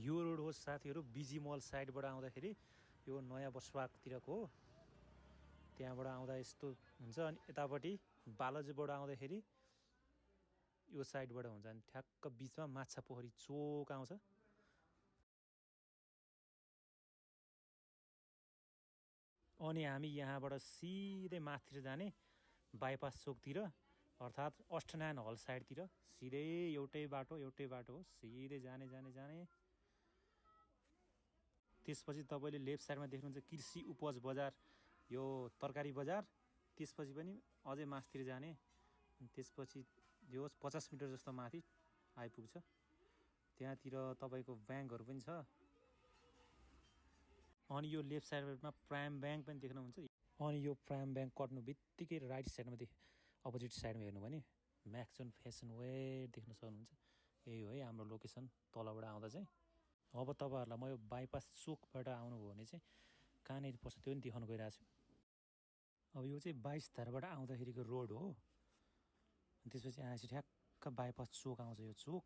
यो रोड हो साथीहरू बिजी मल साइडबाट आउँदाखेरि यो नयाँ बसवाकतिरको हो। त्यहाँबाट आउँदा यस्तो हुन्छ अनि यतापट्टि बालाजुबाट आउँदाखेरि यो साइडबाट हुन्छ अनि ठ्याक्क बिचमा माछा पोखरी चोक आउँछ। अनि हामी यहाँबाट सिधै माथितिर जाने बाइपास चोकतिर अर्थात् अष्टनारायण हल साइडतिर सिधै एउटै बाटो हो सिधै जाने। त्यसपछि तपाईँले लेफ्ट साइडमा देख्नुहुन्छ कृषि उपज बजार यो तरकारी बजार। त्यसपछि पनि अझै माथितिर जाने अनि त्यसपछि यो 50 मिटर जस्तो माथि आइपुग्छ। त्यहाँतिर तपाईँको ब्याङ्कहरू पनि छ। अनि यो लेफ्ट साइडमा प्राइम ब्याङ्क पनि देख्नुहुन्छ। अनि यो प्राइम ब्याङ्क कट्नु बित्तिकै राइट साइडमा अपोजिट साइडमा हेर्नु भने म्याक्सन फेसन वेयर देख्न सक्नुहुन्छ। यही हो है हाम्रो लोकेसन तलबाट आउँदा चाहिँ। अब तपाईँहरूलाई म यो बाइपास चोकबाट आउनुभयो भने चाहिँ कहाँनिर पर्छ त्यो पनि देखाउन गइरहेको छु। अब यो चाहिँ 22 धाराबाट आउँदाखेरिको रोड हो। अनि त्यसपछि आएपछि ठ्याक्क बाइपास चोक आउँछ यो चोक।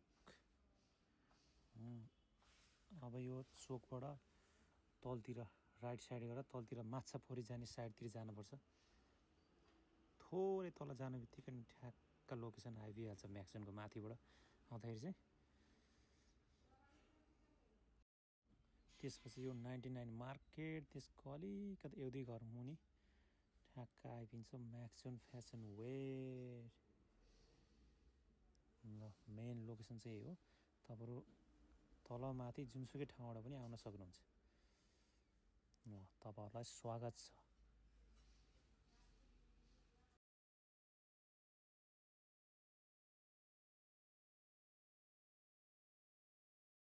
अब यो चोकबाट तलतिर राइट साइड गरेर तलतिर माछा पोखरी जाने साइडतिर जानुपर्छ। थोरै तल जानु बित्तिकै ठ्याक्क लोकेसन आइपुगिहाल्छ म्याक्सनको माथिबाट आउँदाखेरि चाहिँ। त्यसपछि यो 99 मार्केट त्यसको अलिकति एउटै घर मुनि ठ्याक्क आइपुग्छ म्याक्सन फेसन वेयर। ल मेन लोकेसन चाहिँ यही हो। तपाईँहरू तलमाथि जुनसुकै ठाउँबाट पनि आउन सक्नुहुन्छ। तपाईँहरूलाई स्वागत छ।